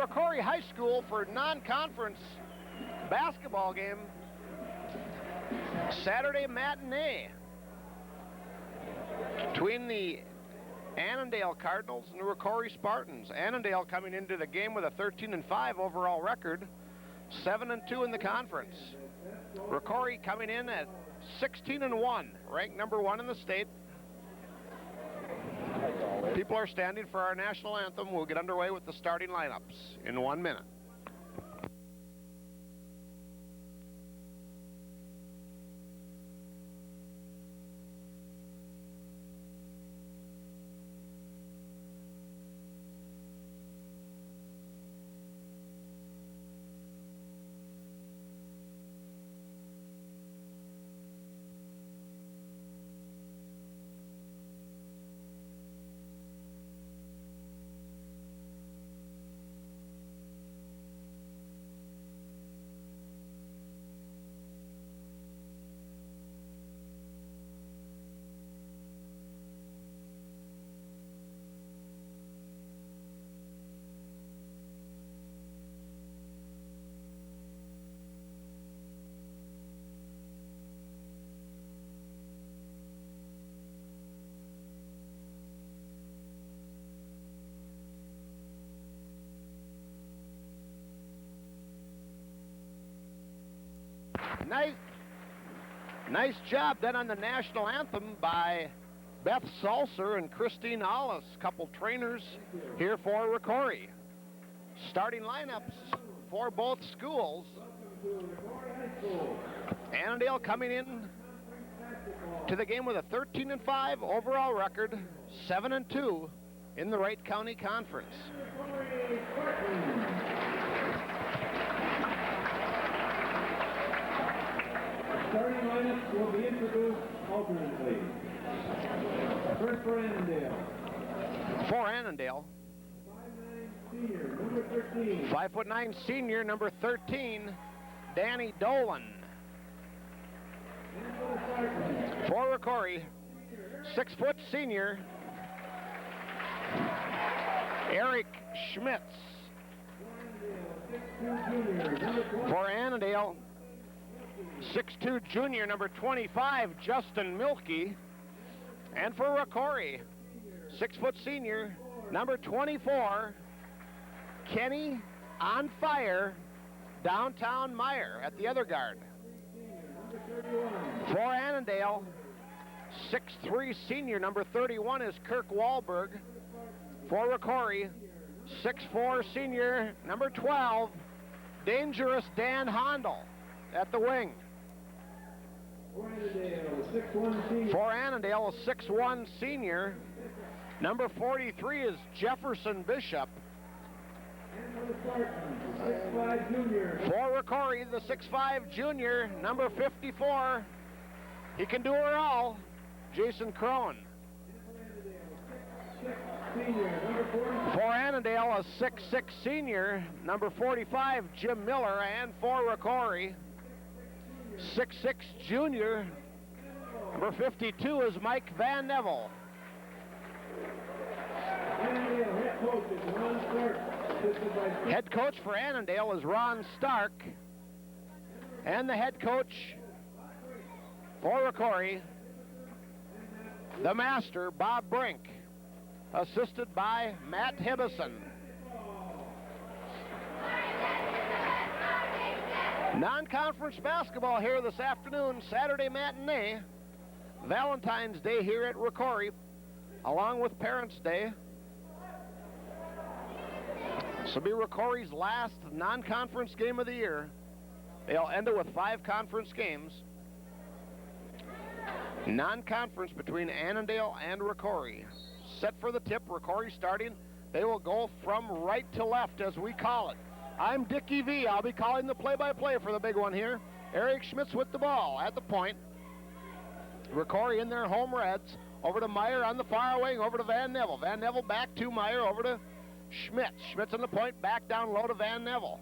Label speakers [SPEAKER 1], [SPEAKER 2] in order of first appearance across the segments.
[SPEAKER 1] ROCORI High School for non-conference basketball game. Saturday matinee between the Annandale Cardinals and the ROCORI Spartans. Annandale coming into the game with a 13-5 overall record, 7-2 in the conference. ROCORI coming in at 16-1, ranked number 1 in the state. People are standing for our national anthem. We'll get underway with the starting lineups in 1 minute. Nice job done on the national anthem by Beth Salser and Christine Allis, couple trainers here for ROCORI. Starting lineups for both schools. Annandale coming in to the game with a 13-5 overall record, 7-2 in the Wright County Conference.
[SPEAKER 2] Starting lineups will be introduced alternately. First for Annandale.
[SPEAKER 1] For Annandale. 5'9" senior, number 13, Danny Dolan. For ROCORI, 6' senior, Eric Schmitz. For Annandale, 6'2" junior, number 25, Justin Milkey. And for ROCORI, 6' senior, number 24, Kenny On Fire, Downtown Meyer at the other guard. For Annandale, 6'3" senior, number 31 is Kirk Wahlberg. For ROCORI, 6'4" senior, number 12, Dangerous Dan Hondel at the wing. For Annandale, a 6'1" senior, number 43 is Jefferson Bishop. For ROCORI, the 6'5" junior, number 54, he can do it all, Jason Crone. For Annandale, a 6'6" senior, number 45, Jim Miller. And for ROCORI, 6'6" junior, number 52 is Mike Van Neville. Head coach for Annandale is Ron Stark. And the head coach for ROCORI, the master, Bob Brink, assisted by Matt Hibbison. Non-conference basketball here this afternoon, Saturday matinee, Valentine's Day here at ROCORI, along with Parents' Day. This will be ROCORI's last non-conference game of the year. They'll end it with 5 conference games. Non-conference between Annandale and ROCORI. Set for the tip, ROCORI starting. They will go from right to left, as we call it. I'm Dickie V. I'll be calling the play-by-play for the big one here. Eric Schmitz with the ball at the point. ROCORI in their home reds. Over to Meyer on the far wing, over to Van Neville. Van Neville back to Meyer, over to Schmitz. Schmitz on the point, back down low to Van Neville.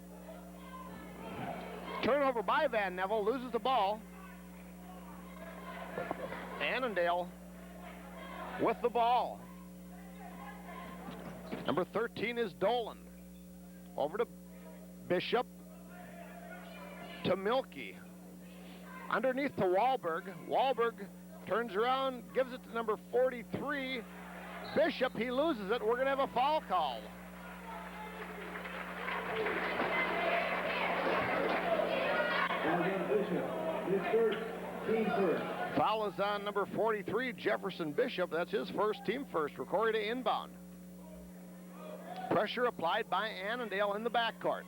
[SPEAKER 1] Turnover by Van Neville, loses the ball. Annandale with the ball. Number 13 is Dolan. over to Bishop, to Milky. Underneath to Wahlberg. Wahlberg turns around, gives it to number 43. Bishop, he loses it. We're going to have a foul call.
[SPEAKER 2] Bishop, his first, team first.
[SPEAKER 1] Foul is on number 43, Jefferson Bishop. That's his first, team first. ROCORI to inbound. Pressure applied by Annandale in the backcourt.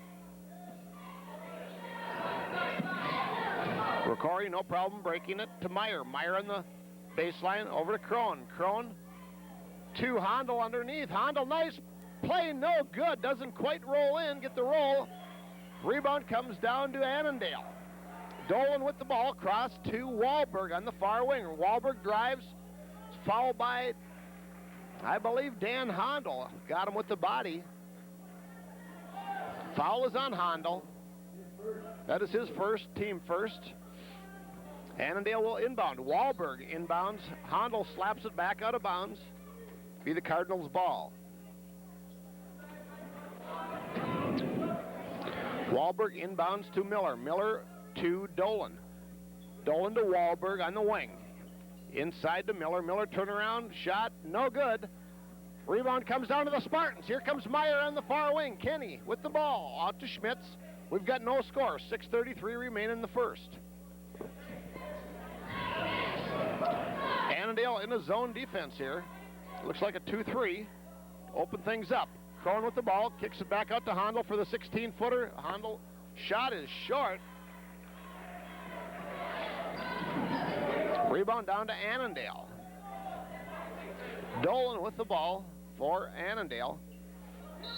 [SPEAKER 1] ROCORI, no problem breaking it to Meyer. Meyer on the baseline, over to Crone. Crone to Hondel underneath. Hondel, nice play, no good. Doesn't quite roll in, get the roll. Rebound comes down to Annandale. Dolan with the ball, cross to Wahlberg on the far wing. Wahlberg drives, fouled by, I believe, Dan Hondel. Got him with the body. Foul is on Hondel. That is his first, team first. Annandale will inbound. Wahlberg inbounds. Hondel slaps it back out of bounds. Be the Cardinals' ball. Wahlberg inbounds to Miller. Miller to Dolan. Dolan to Wahlberg on the wing. Inside to Miller. Miller turnaround shot, no good. Rebound comes down to the Spartans. Here comes Meyer on the far wing. Kenny with the ball. Out to Schmitz. We've got no score. 6:33 remain in the first. Annandale in a zone defense here. Looks like a 2-3. Open things up. Crone with the ball. Kicks it back out to Hondel for the 16-footer. Hondel shot is short. Rebound down to Annandale. Dolan with the ball for Annandale.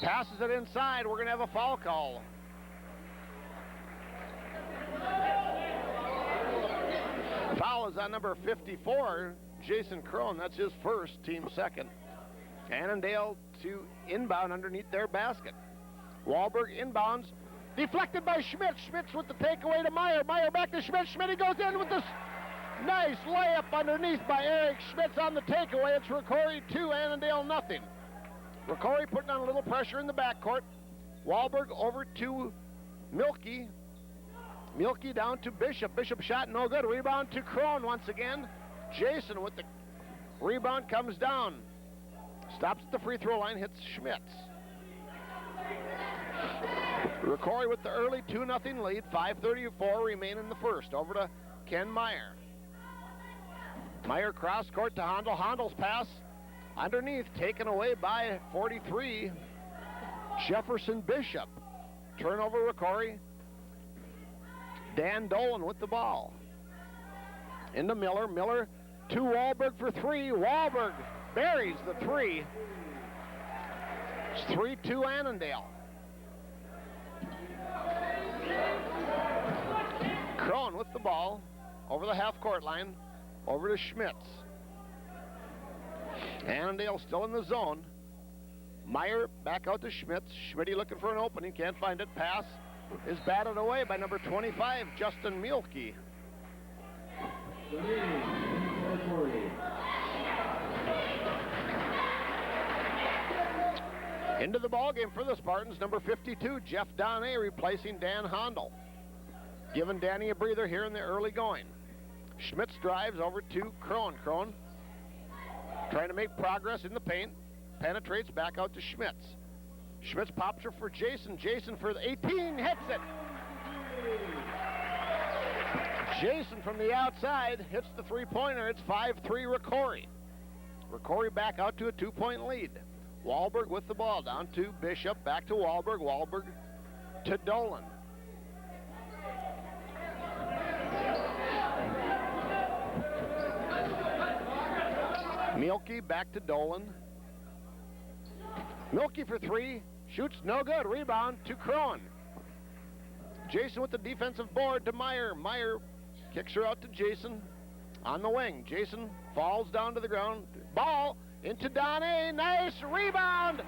[SPEAKER 1] Passes it inside. We're going to have a foul call. Foul is on number 54, Jason Crone. That's his first, team second. Annandale to inbound underneath their basket. Wahlberg inbounds. Deflected by Schmitz. Schmitz with the takeaway to Meyer. Meyer back to Schmitz. Schmitz, he goes in with this nice layup underneath by Eric Schmitz on the takeaway. It's ROCORI 2, Annandale nothing. ROCORI putting on a little pressure in the backcourt. Wahlberg over to Milky. Milky down to Bishop. Bishop shot no good. Rebound to Crone once again. Jason with the rebound comes down. Stops at the free throw line, hits Schmitz. ROCORI with the early 2-0 lead. 5:34 remain in the first. Over to Ken Meyer. Meyer cross court to Hondel. Hondel's pass underneath, taken away by 43, Jefferson Bishop. Turnover ROCORI. Dan Dolan with the ball. Into Miller. Miller to Wahlberg for three. Wahlberg buries the three. It's 3-2 Annandale. Crone with the ball over the half-court line. Over to Schmitz. Annandale still in the zone. Meyer back out to Schmitz. Schmitty looking for an opening. Can't find it. Pass is batted away by number 25, Justin Mielke. Into the ballgame for the Spartans, number 52, Jeff Donnet, replacing Dan Hondel. Giving Danny a breather here in the early going. Schmitz drives over to Crone. Crone trying to make progress in the paint. Penetrates back out to Schmitz. Schmitz pops her for Jason. Jason for the 18, hits it. Jason from the outside hits the three-pointer. It's 5-3 ROCORI. ROCORI back out to a 2-point lead. Wahlberg with the ball down to Bishop. Back to Wahlberg. Wahlberg to Dolan. Mielke back to Dolan. Mielke for three. Shoots no good. Rebound to Crone. Jason with the defensive board to Meyer. Meyer kicks her out to Jason on the wing. Jason falls down to the ground. Ball into Donnet. Nice rebound.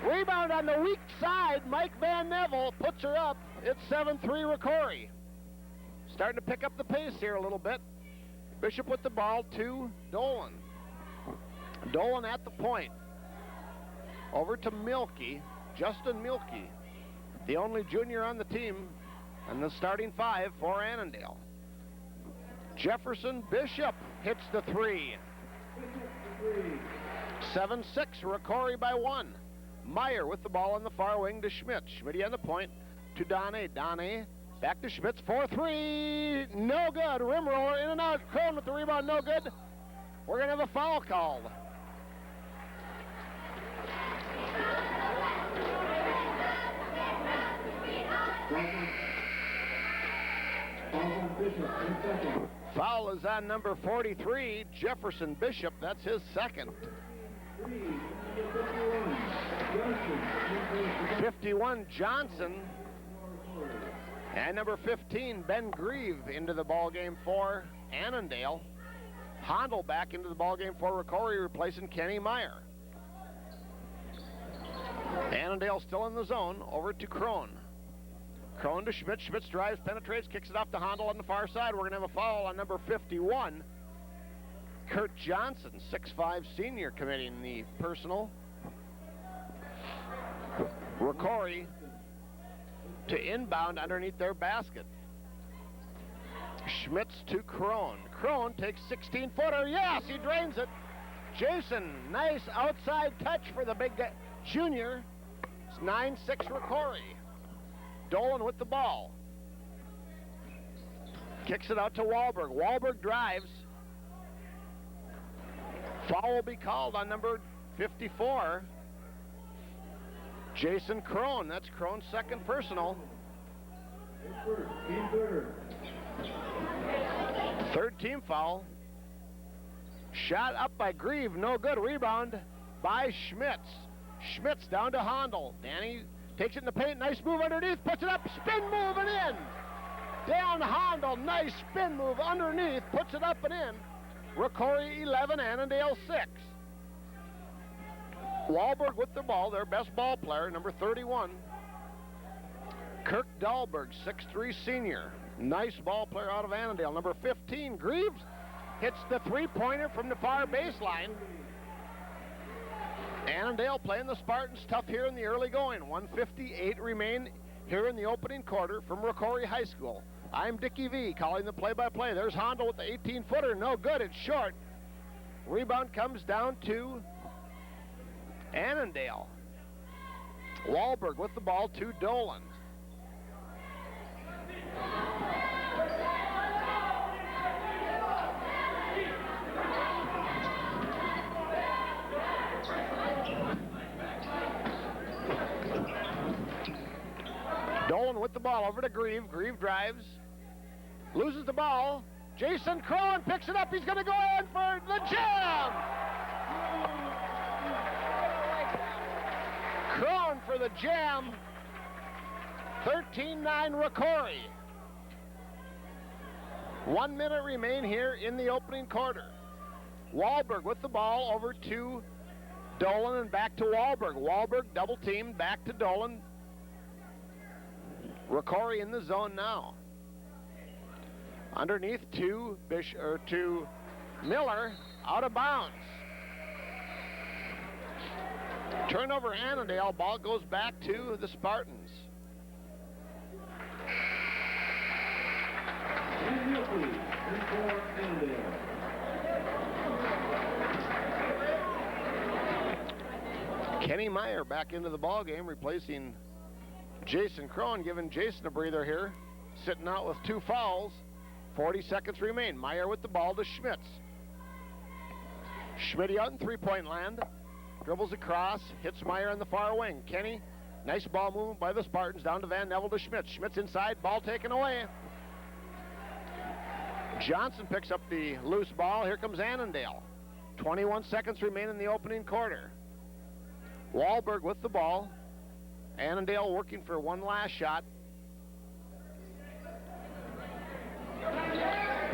[SPEAKER 1] Rebound on the weak side. Mike Van Neville puts her up. It's 7-3 ROCORI. Starting to pick up the pace here a little bit. Bishop with the ball to Dolan. Dolan at the point. Over to Mielke. Justin Mielke, the only junior on the team, and the starting 5 for Annandale. Jefferson Bishop hits the 3. 7-6, ROCORI by 1. Meyer with the ball on the far wing to Schmidt. Schmidt on the point to Donne. Donne back to Schmitz. 4-3, no good. Rim roller in and out. Crone with the rebound, no good. We're going to have a foul called. Foul is on number 43, Jefferson Bishop. That's his second. 51, Johnson. And number 15, Ben Grieve into the ball game for Annandale. Hondel back into the ball game for ROCORI, replacing Kenny Meyer. Annandale still in the zone. Over to Crone. Crone to Schmitz. Schmitz drives, penetrates, kicks it off to Hondel on the far side. We're going to have a foul on number 51, Kurt Johnson, 6'5" senior, committing the personal. ROCORI to inbound underneath their basket. Schmitz to Crone. Crone takes 16-footer. Yes, he drains it. Jason, nice outside touch for the big guy. Junior. It's 9-6 ROCORI. Dolan with the ball. Kicks it out to Wahlberg. Wahlberg drives. Foul will be called on number 54, Jason Crone. That's Crone's second personal. Third team foul. Shot up by Grieve, no good. Rebound by Schmitz. Schmitz down to Hondel. Danny takes it in the paint, nice move underneath, puts it up, spin move and in. Down Hondel, nice spin move underneath, puts it up and in. ROCORI 11, Annandale 6. Wahlberg with the ball, their best ball player, number 31. Kirk Dahlberg, 6'3" senior. Nice ball player out of Annandale. Number 15, Greaves, hits the three-pointer from the far baseline. Annandale playing the Spartans tough here in the early going. 1:58 remain here in the opening quarter from ROCORI High School. I'm Dickie V calling the play-by-play. There's Hondel with the 18-footer. No good, it's short. Rebound comes down to Annandale. Wahlberg with the ball to Dolan. Dolan with the ball over to Grieve. Grieve drives. Loses the ball. Jason Crone picks it up. He's going to go in for the jam. Crone for the jam. 13-9 ROCORI. 1 minute remain here in the opening quarter. Wahlberg with the ball over to Dolan and back to Wahlberg. Wahlberg double teamed back to Dolan. ROCORI in the zone now. Underneath to Miller, out of bounds. Turnover Annandale, ball goes back to the Spartans. Kenny Meyer back into the ball game, replacing Jason Crone, giving Jason a breather here. Sitting out with 2 fouls. 40 seconds remain. Meyer with the ball to Schmitz. Schmidt out in three-point land. Dribbles across, hits Meyer on the far wing. Kenny, nice ball movement by the Spartans down to Van Neville to Schmitz. Schmitz inside, ball taken away. Johnson picks up the loose ball. Here comes Annandale. 21 seconds remain in the opening quarter. Wahlberg with the ball. Annandale working for one last shot.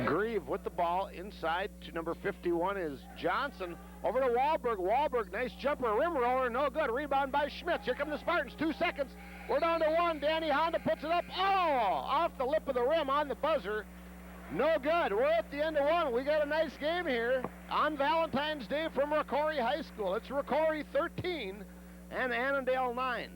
[SPEAKER 1] Grieve with the ball inside to number 51 is Johnson. Over to Wahlberg. Wahlberg, nice jumper, rim roller, no good. Rebound by Schmitz. Here come the Spartans. 2 seconds. We're down to 1. Danny Honda puts it up. Oh, off the lip of the rim on the buzzer. No good. We're at the end of 1. We got a nice game here on Valentine's Day from ROCORI High School. It's ROCORI 13 and Annandale 9.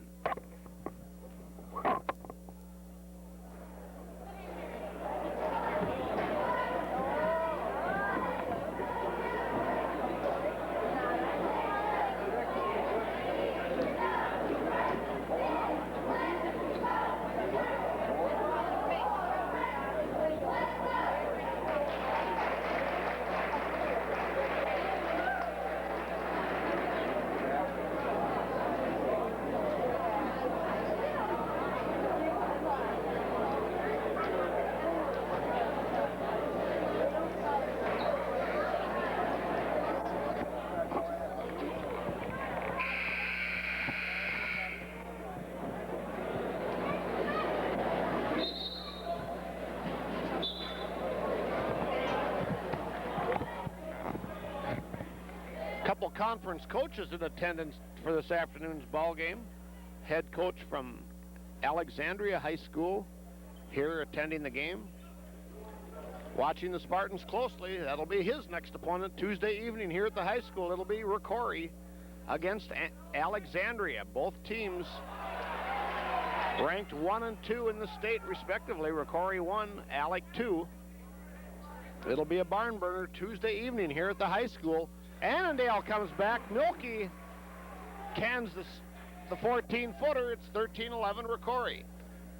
[SPEAKER 1] Couple conference coaches in attendance for this afternoon's ball game. Head coach from Alexandria High School here attending the game. Watching the Spartans closely. That'll be his next opponent Tuesday evening here at the high school. It'll be ROCORI against Alexandria. Both teams ranked 1 and 2 in the state respectively. ROCORI 1, Alec 2. It'll be a barn burner Tuesday evening here at the high school. Annandale comes back. Milky cans the 14-footer. It's 13-11 ROCORI.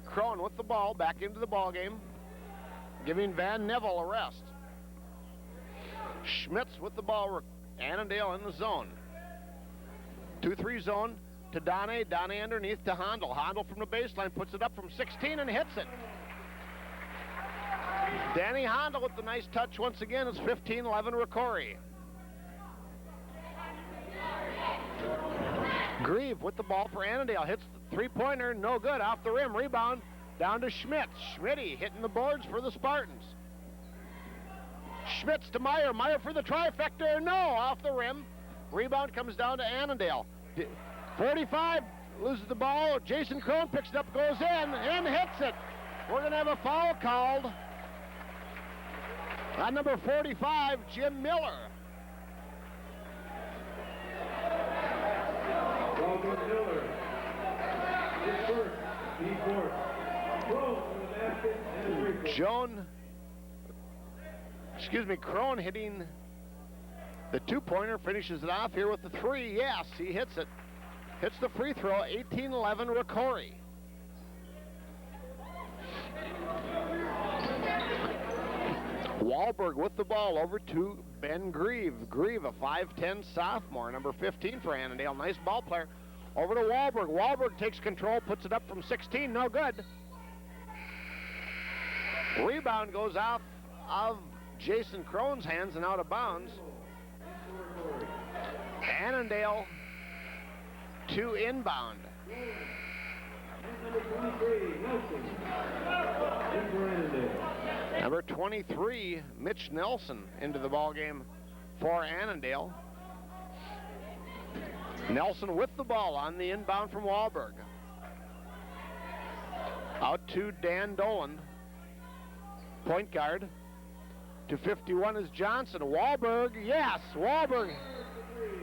[SPEAKER 1] Crone with the ball back into the ball game, giving Van Neville a rest. Schmitz with the ball. Annandale in the zone. 2-3 zone to Donnie. Donnie underneath to Handel. Handel from the baseline puts it up from 16 and hits it. Danny Handel with the nice touch once again. It's 15-11 ROCORI. Grieve with the ball for Annandale. Hits the three-pointer, no good. Off the rim, rebound down to Schmitz. Schmitty hitting the boards for the Spartans. Schmitz to Meyer. Meyer for the trifecta, no, off the rim. Rebound comes down to Annandale. 45 loses the ball. Jason Crone picks it up, goes in, and hits it. We're going to have a foul called on number 45, Jim Miller.
[SPEAKER 2] Miller. His first, team fourth. Crone from the basket and a
[SPEAKER 1] Crone hitting the two-pointer, finishes it off here with the three. Yes, he hits it. Hits the free throw, 18-11 ROCORI. Wahlberg with the ball over to Ben Grieve. Grieve, a 5'10 sophomore, number 15 for Annandale. Nice ball player. Over to Wahlberg. Wahlberg takes control, puts it up from 16, no good. Rebound goes off of Jason Crone's hands and out of bounds. Annandale to inbound. Number 23, Mitch Nelson into the ball game for Annandale. Nelson with the ball on the inbound from Wahlberg. Out to Dan Dolan. Point guard. To 51 is Johnson. Wahlberg, yes, Wahlberg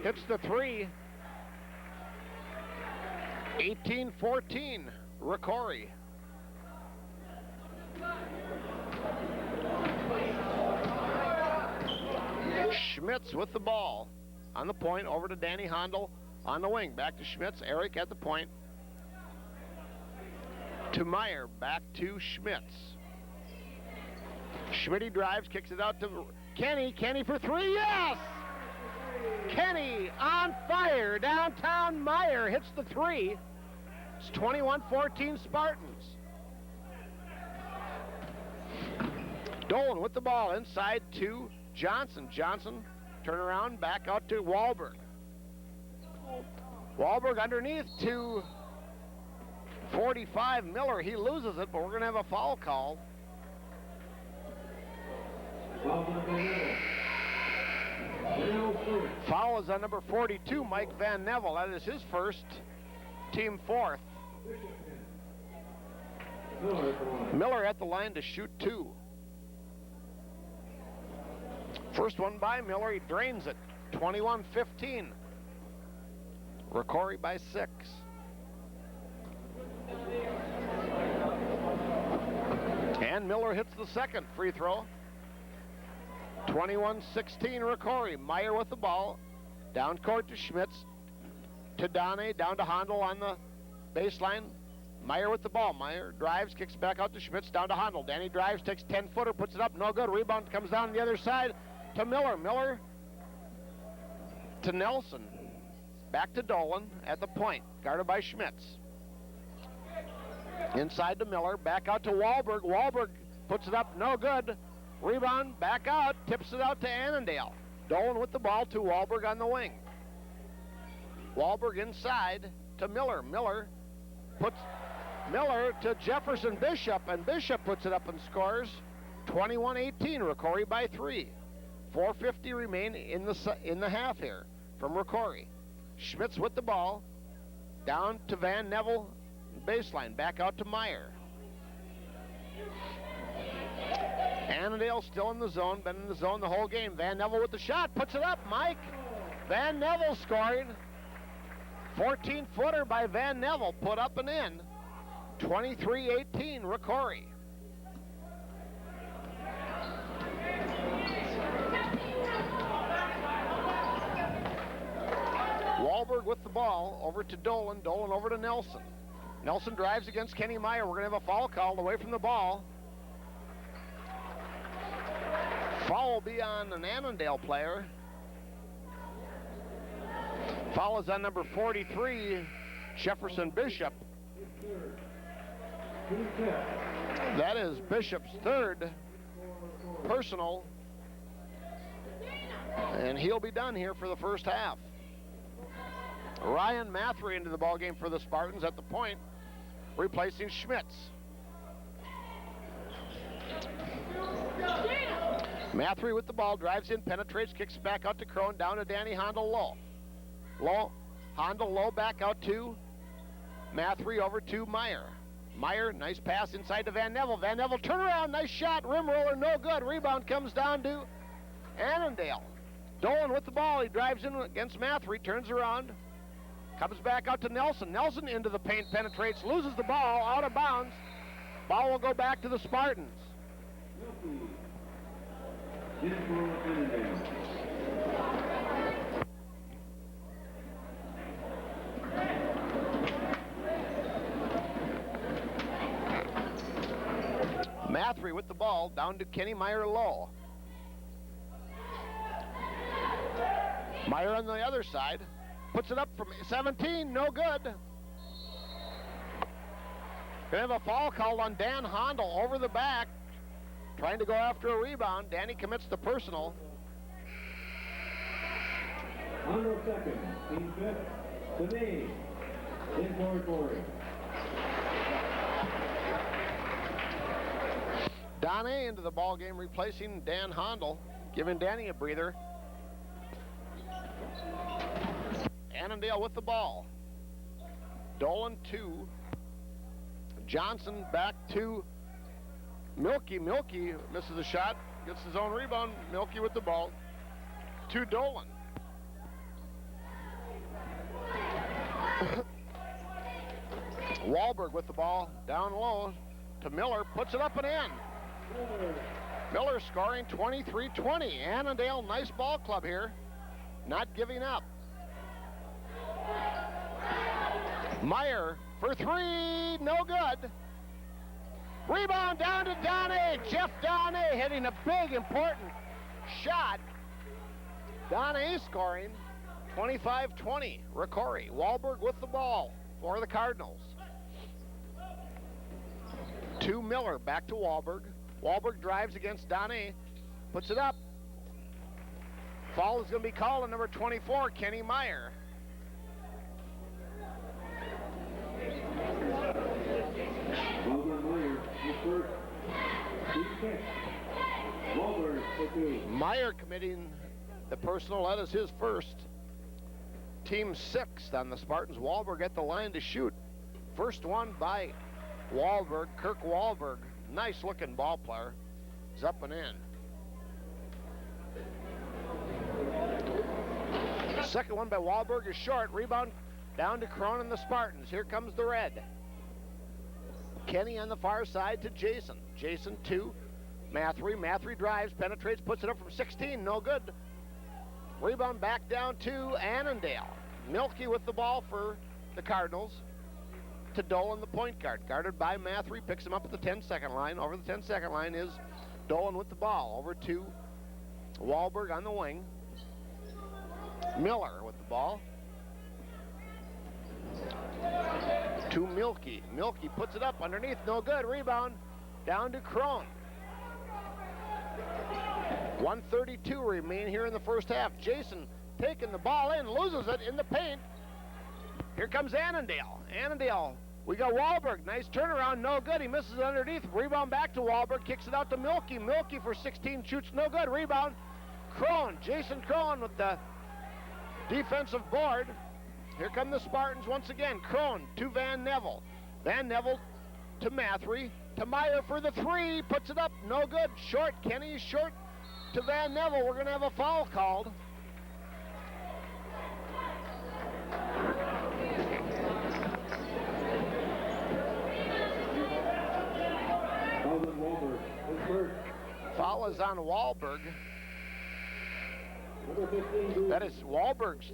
[SPEAKER 1] hits the three. 18-14, ROCORI. Schmitz with the ball on the point, over to Danny Handel on the wing. Back to Schmitz, Eric at the point. To Meyer, back to Schmitz. Schmitty drives, kicks it out to Kenny. Kenny for three, yes! Kenny on fire, downtown. Meyer hits the three. It's 21-14 Spartans. Dolan with the ball inside to Johnson. Johnson, turn around, back out to Wahlberg. Wahlberg underneath to 45, Miller. He loses it, but we're going to have a foul call. Foul is on number 42, Mike Van Neville. That is his first, team fourth. Miller at the line to shoot two. First one by Miller, he drains it. 21-15. ROCORI by 6. And Miller hits the second free throw. 21-16 ROCORI. Meyer with the ball. Down court to Schmitz. To Donne, down to Handel on the baseline. Meyer with the ball. Meyer drives, kicks back out to Schmitz, down to Handel. Danny drives, takes 10-footer, puts it up, no good. Rebound comes down the other side to Miller. Miller to Nelson. Back to Dolan at the point, guarded by Schmitz. Inside to Miller, back out to Wahlberg. Wahlberg puts it up, no good. Rebound, back out, tips it out to Annandale. Dolan with the ball to Wahlberg on the wing. Wahlberg inside to Miller. Miller puts Miller to Jefferson Bishop, and Bishop puts it up and scores. 21-18, ROCORI by 3. 4:50 remain in the half here from ROCORI. Schmitz with the ball, down to Van Neville, baseline, back out to Meyer. Annandale still in the zone, been in the zone the whole game. Van Neville with the shot, puts it up, Mike. Van Neville scoring. 14-footer by Van Neville, put up and in. 23-18, ROCORI. Wahlberg with the ball, over to Dolan. Dolan over to Nelson. Nelson drives against Kenny Meyer. We're going to have a foul called away from the ball. Foul will be on an Annandale player. Foul is on number 43, Jefferson Bishop. That is Bishop's third personal, and he'll be done here for the first half. Ryan Mathry into the ballgame for the Spartans at the point, replacing Schmitz. Mathry with the ball, drives in, penetrates, kicks back out to Crone, down to Danny Handel low. Handel low, back out to Mathry, over to Meyer. Meyer, nice pass inside to Van Neville. Van Neville, turn around, nice shot, rim roller, no good. Rebound comes down to Annandale. Dolan with the ball, he drives in against Mathry, turns around, comes back out to Nelson. Nelson into the paint, penetrates, loses the ball, out of bounds. Ball will go back to the Spartans. Mathry with the ball, down to Kenny Meyer low. Meyer on the other side, puts it up from 17, no good. Gonna have a foul called on Dan Handel over the back, trying to go after a rebound. Danny commits the personal.
[SPEAKER 2] Handel second, team fifth, today, in ROCORI.
[SPEAKER 1] Donne into the ball game, replacing Dan Handel, giving Danny a breather. Annandale with the ball. Dolan to Johnson, back to Milky. Milky misses a shot, gets his own rebound. Milky with the ball to Dolan. Wahlberg with the ball, down low to Miller, puts it up and in. Miller scoring 23-20. Annandale, nice ball club here, not giving up. Meyer for three, no good. Rebound down to Donne. Jeff Donne hitting a big, important shot. Donne scoring 25-20. ROCORI. Wahlberg with the ball for the Cardinals. To Miller, back to Wahlberg. Wahlberg drives against Donne, puts it up. Foul is going to be called on number 24, Kenny Meyer. Meyer committing the personal, that is his first. Team sixth on the Spartans. Wahlberg at the line to shoot. First one by Wahlberg, Kirk Wahlberg. Nice looking ball player. Is up and in. Second one by Wahlberg is short. Rebound down to Crone and the Spartans. Here comes the red. Kenny on the far side to Jason. Jason to Mathry. Mathry drives, penetrates, puts it up from 16. No good. Rebound back down to Annandale. Milky with the ball for the Cardinals. To Dolan, the point guard. Guarded by Mathry. Picks him up at the 10-second line. Over the 10-second line is Dolan with the ball. Over to Wahlberg on the wing. Miller with the ball. To Milky. Milky puts it up underneath. No good. Rebound down to Crone. 1:32 remain here in the first half. Jason taking the ball in, loses it in the paint. Here comes Annandale. Annandale, we got Wahlberg. Nice turnaround, no good. He misses it underneath. Rebound back to Wahlberg, kicks it out to Milky. Milky for 16, shoots no good. Rebound, Crone. Jason Crone with the defensive board. Here come the Spartans once again. Crone to Van Neville. Van Neville to Mathry. To Meyer for the three. Puts it up. No good. Short. Kenny short to Van Neville. We're going to have a foul called. Foul is on Wahlberg. That is Wahlberg's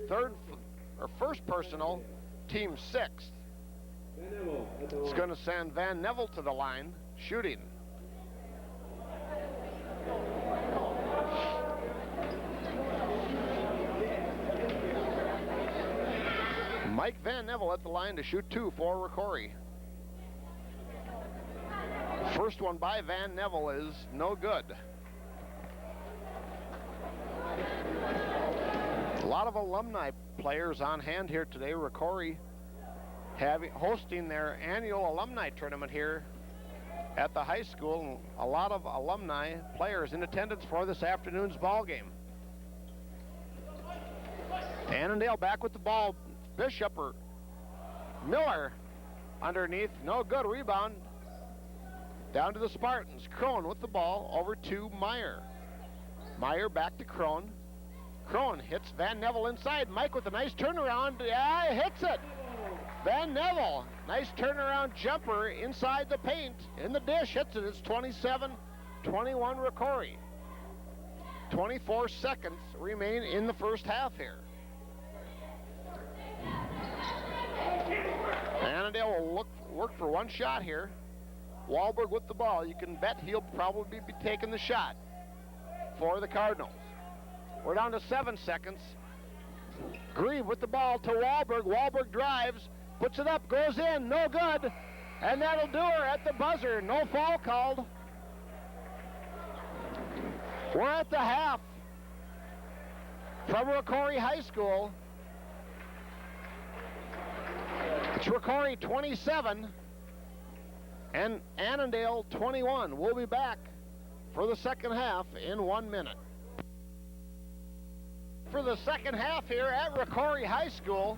[SPEAKER 1] first personal, team sixth. It's going to send Van Neville to the line, shooting. Mike Van Neville at the line to shoot two for ROCORI. First one by Van Neville is no good. A lot of alumni players on hand here today. ROCORI hosting their annual alumni tournament here at the high school. A lot of alumni players in attendance for this afternoon's ball game. Annandale back with the ball. Bishop or Miller underneath. No good. Rebound down to the Spartans. Crone with the ball over to Meyer. Meyer back to Crone. Crone hits Van Neville inside. Mike with a nice turnaround. Yeah, he hits it. Van Neville, nice turnaround jumper inside the paint. In the dish, hits it. It's 27-21 ROCORI. 24 seconds remain in the first half here. Annandale will work for one shot here. Wahlberg with the ball. You can bet he'll probably be taking the shot for the Cardinals. We're down to 7 seconds. Grieve with the ball to Wahlberg. Wahlberg drives, puts it up, goes in, no good. And that'll do her at the buzzer. No foul called. We're at the half from ROCORI High School. It's ROCORI 27 and Annandale 21. We'll be back for the second half in 1 minute. For the second half here at ROCORI High School,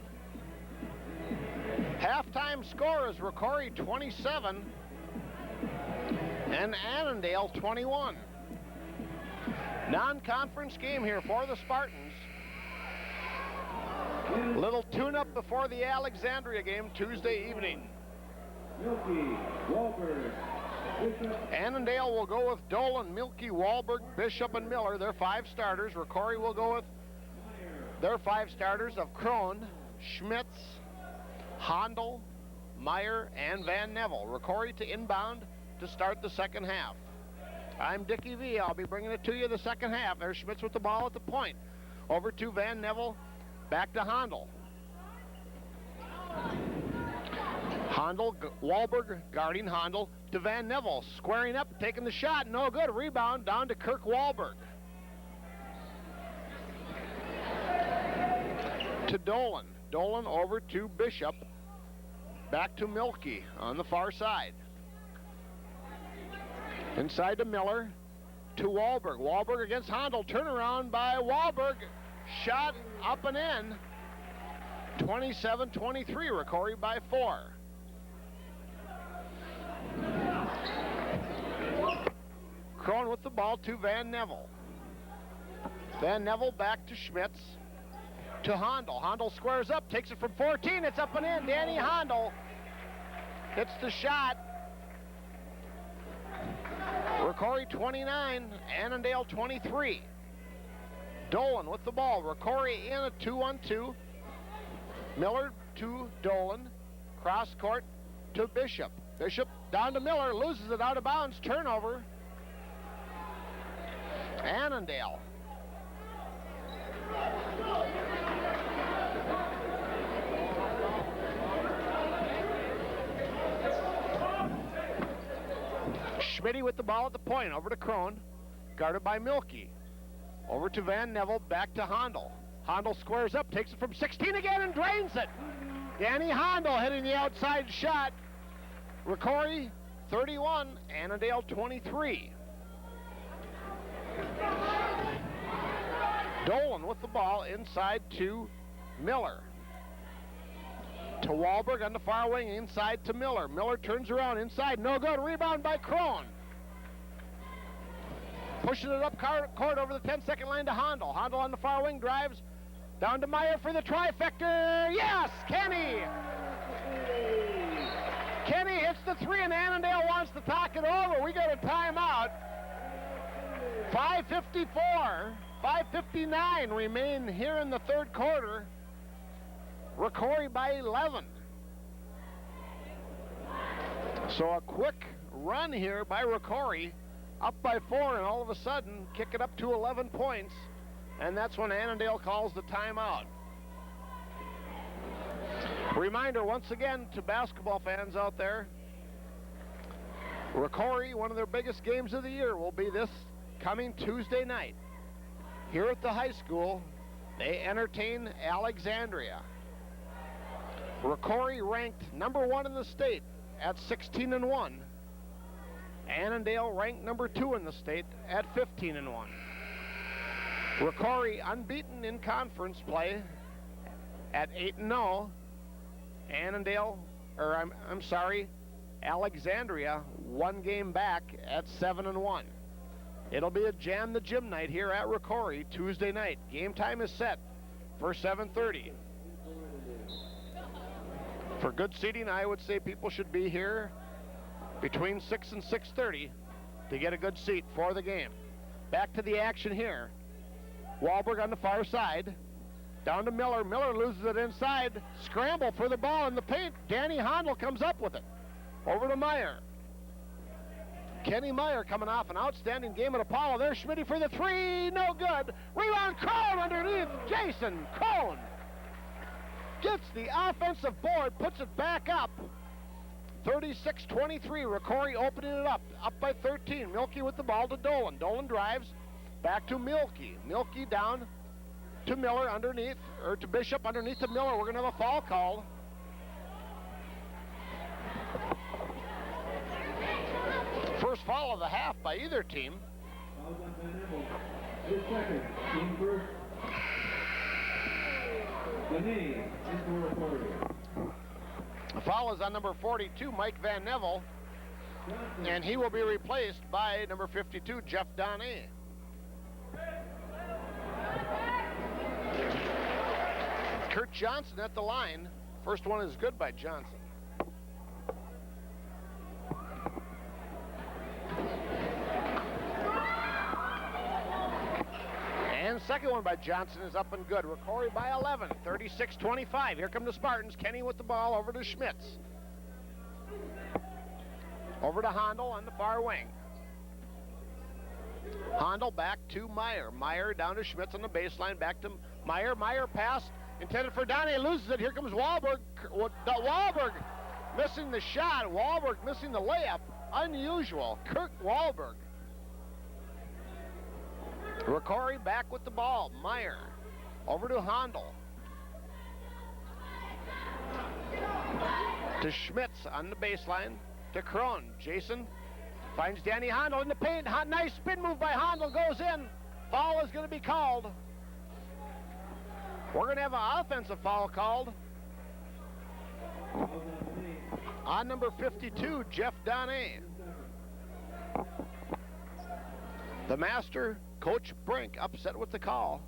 [SPEAKER 1] halftime score is ROCORI 27 and Annandale 21. Non-conference game here for the Spartans. Little tune-up before the Alexandria game Tuesday evening.
[SPEAKER 2] Milky, Wahlberg, Bishop.
[SPEAKER 1] Annandale will go with Dolan, Milky, Wahlberg, Bishop, and Miller. They're five starters. ROCORI will go with their five starters of Crone, Schmitz, Handel, Meyer, and Van Neville. ROCORI to inbound to start the second half. I'm Dickie V. I'll be bringing it to you the second half. There's Schmitz with the ball at the point. Over to Van Neville. Back to Handel. Handel, Wahlberg guarding Handel to Van Neville. Squaring up, taking the shot. No good. Rebound down to Kirk Wahlberg. To Dolan. Dolan over to Bishop. Back to Milky on the far side. Inside to Miller. To Wahlberg. Wahlberg against Handel. Turnaround by Wahlberg. Shot up and in. 27-23. ROCORI by 4. Crone with the ball to Van Neville. Van Neville back to Schmitz. To Handel. Handel squares up, takes it from 14. It's up and in. Danny Handel hits the shot. ROCORI 29, Annandale 23. Dolan with the ball. ROCORI in a 2-on-2. Miller to Dolan. Cross court to Bishop. Bishop down to Miller. Loses it out of bounds. Turnover. Annandale. Schmitty with the ball at the point. Over to Crone. Guarded by Milky. Over to Van Neville. Back to Hondel. Hondel squares up. Takes it from 16 again and drains it. Danny Hondel hitting the outside shot. ROCORI 31. Annandale 23. Dolan with the ball inside to Miller. To Wahlberg on the far wing, inside to Miller. Miller turns around inside, no good. Rebound by Crone. Pushing it up court over the 10-second line to Hondel. Hondel on the far wing drives down to Meyer for the trifecta. Yes, Kenny! Kenny hits the three and Annandale wants to talk it over. We got a timeout. 5:54, 5:59 remain here in the third quarter. ROCORI by 11. So a quick run here by ROCORI, up by 4, and all of a sudden kick it up to 11 points, and that's when Annandale calls the timeout. Reminder once again to basketball fans out there, ROCORI, one of their biggest games of the year, will be this coming Tuesday night. Here at the high school, they entertain Alexandria. ROCORI ranked number 1 in the state at 16-1. Annandale ranked number 2 in the state at 15-1. ROCORI unbeaten in conference play at 8-0. Alexandria 1 game back at 7-1. It'll be a jam the gym night here at ROCORI Tuesday night. Game time is set for 7:30. For good seating, I would say people should be here between 6 and 6:30 to get a good seat for the game. Back to the action here. Wahlberg on the far side. Down to Miller. Miller loses it inside. Scramble for the ball in the paint. Danny Hondel comes up with it. Over to Meyer. Kenny Meyer coming off an outstanding game at Apollo. There's Schmitty for the three. No good. Rebound. Crone underneath. Jason Crone gets the offensive board, puts it back up. 36-23. ROCORI opening it up. Up by 13. Milky with the ball to Dolan. Dolan drives back to Milky. Milky down to Miller underneath, or to Bishop underneath to Miller. We're going to have a foul called. First foul of the half by either team.
[SPEAKER 2] Fouls on Van Neville. His second. Team first. Benet is for ROCORI.
[SPEAKER 1] The foul is on number 42, Mike Van Neville, and he will be replaced by number 52, Jeff Donnet. Kurt Johnson at the line. First one is good by Johnson. And second one by Johnson is up and good. ROCORI by 11, 36-25. Here come the Spartans. Kenny with the ball over to Schmitz. Over to Hondel on the far wing. Hondel back to Meyer. Meyer down to Schmitz on the baseline. Back to Meyer. Meyer pass intended for Donnie. Loses it. Here comes Wahlberg. Wahlberg missing the shot. Wahlberg missing the layup. Unusual. Kurt Wahlberg. ROCORI back with the ball. Meyer over to Hondel. To Schmitz on the baseline. To Crone. Jason finds Danny Hondel in the paint. Nice spin move by Hondel. Goes in. Foul is going to be called. We're going to have an offensive foul called on number 52, Jeff Donnet. The master, Coach Brink, upset with the call.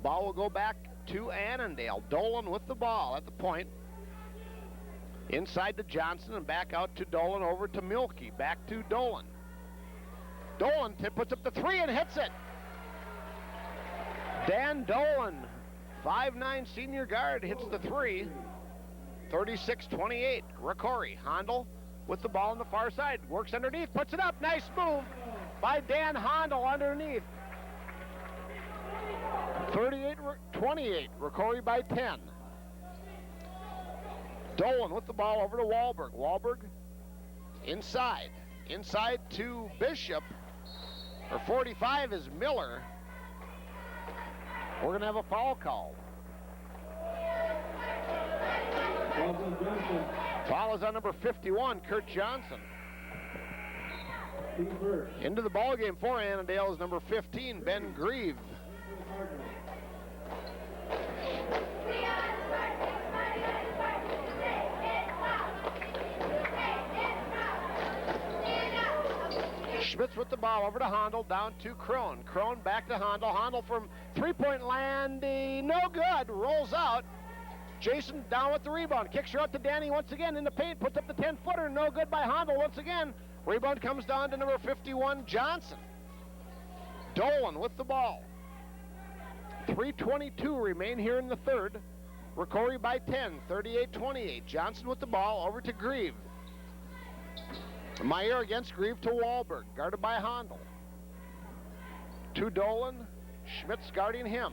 [SPEAKER 1] Ball will go back to Annandale. Dolan with the ball at the point. Inside to Johnson and back out to Dolan, over to Milky. Back to Dolan. Dolan puts up the 3 and hits it. Dan Dolan, 5'9" senior guard, hits the 3. 36-28. ROCORI. Hondel with the ball on the far side. Works underneath, puts it up. Nice move by Dan Hondel underneath. 38-28. ROCORI by 10. Dolan with the ball over to Wahlberg. Wahlberg inside. Inside to Bishop. Or 45 is Miller. We're going to have a foul call. Foul is on number 51, Kurt Johnson. Into the ball game for Annandale is number 15, Ben Grieve. Schmitz with the ball over to Hondel, down to Crone. Crone back to Hondel. Hondel from three-point landing, no good, rolls out. Jason down with the rebound, kicks her out to Danny once again in the paint, puts up the 10-footer, no good by Hondel once again. Rebound comes down to number 51, Johnson. Dolan with the ball. 3:22 remain here in the third. ROCORI by 10, 38-28. Johnson with the ball over to Grieve. Meyer against Grieve to Wahlberg, guarded by Hondel. To Dolan, Schmitz guarding him.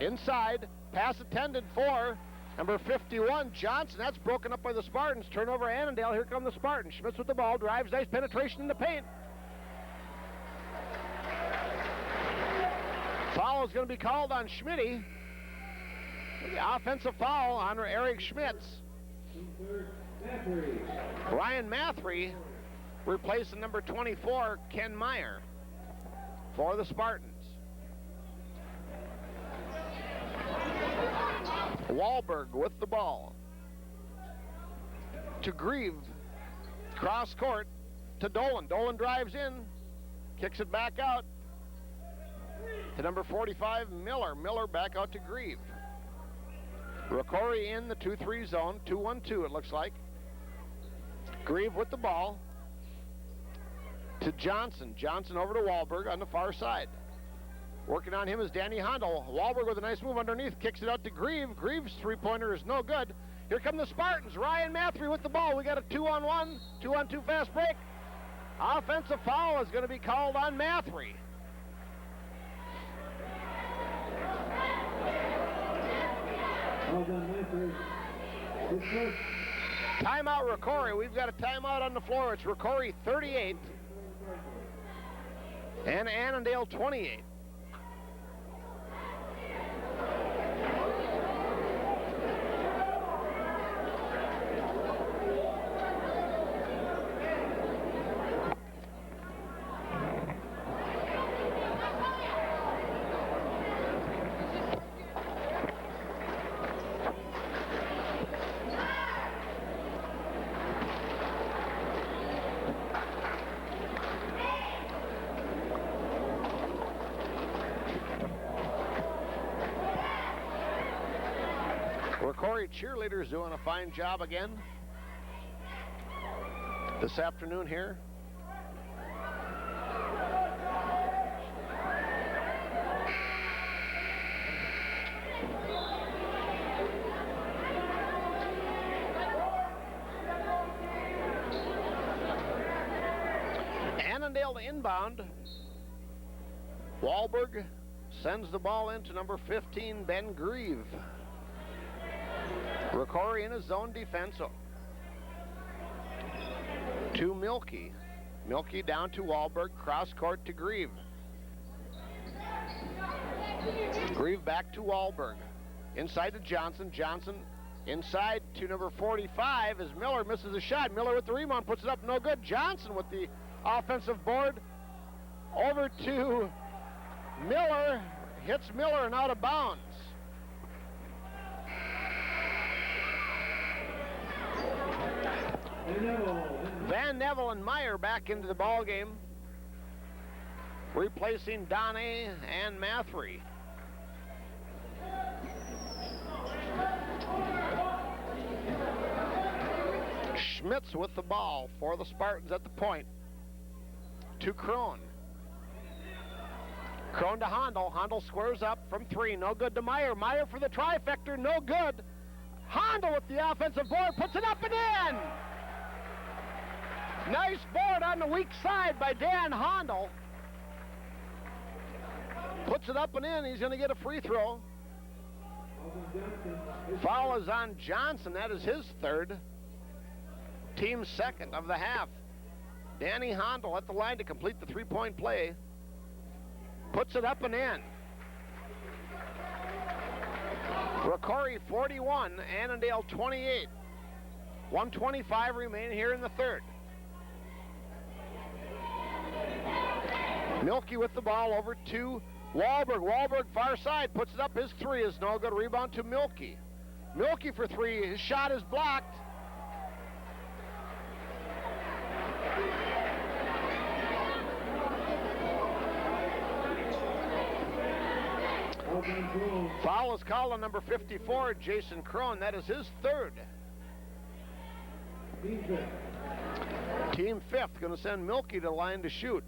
[SPEAKER 1] Inside, pass intended for number 51, Johnson. That's broken up by the Spartans. Turnover Annandale, here come the Spartans. Schmitz with the ball, drives, nice penetration in the paint. Foul is going to be called on Schmitty. The offensive foul on Eric Schmitz. Brian Mathry replacing number 24, Ken Meyer, for the Spartans. Wahlberg with the ball. To Grieve. Cross court to Dolan. Dolan drives in. Kicks it back out. To number 45, Miller. Miller back out to Grieve. ROCORI in the 2-3 zone. 2-1-2 it looks like. Grieve with the ball. To Johnson. Johnson over to Wahlberg on the far side. Working on him is Danny Hondel. Wahlberg with a nice move underneath. Kicks it out to Grieve. Grieve's three-pointer is no good. Here come the Spartans. Ryan Mathry with the ball. We got a 2-on-1, 2-on-2 fast break. Offensive foul is going to be called on Mathry. Timeout ROCORI. We've got a timeout on the floor. It's ROCORI 38 and Annandale 28. ROCORI cheerleaders doing a fine job again this afternoon here. Annandale to inbound. Wahlberg sends the ball into number 15, Ben Grieve. ROCORI in his zone defense to Milky. Milky down to Wahlberg, cross court to Grieve. Grieve back to Wahlberg. Inside to Johnson. Johnson inside to number 45 as Miller misses a shot. Miller with the rebound, puts it up, no good. Johnson with the offensive board. Over to Miller, hits Miller and out of bounds. Van Neville and Meyer back into the ball game, replacing Donne and Mathry. Schmitz with the ball for the Spartans at the point. to Crone. Crone to Hondel. Hondel squares up from 3. No good to Meyer. Meyer for the trifecta. No good. Hondel with the offensive board. Puts it up and in. Nice board on the weak side by Dan Hondel. Puts it up and in. He's going to get a free throw. Foul is on Johnson. That is his third. Team second of the half. Danny Hondel at the line to complete the three-point play. Puts it up and in. ROCORI 41, Annandale 28. 1:25 remain here in the third. Milky with the ball over to Wahlberg. Wahlberg far side, puts it up. His 3 is no good. Rebound to Milky. Milky for 3. His shot is blocked. Foul is called on number 54, Jason Crone. That is his third. Team fifth going to send Milky to the line to shoot.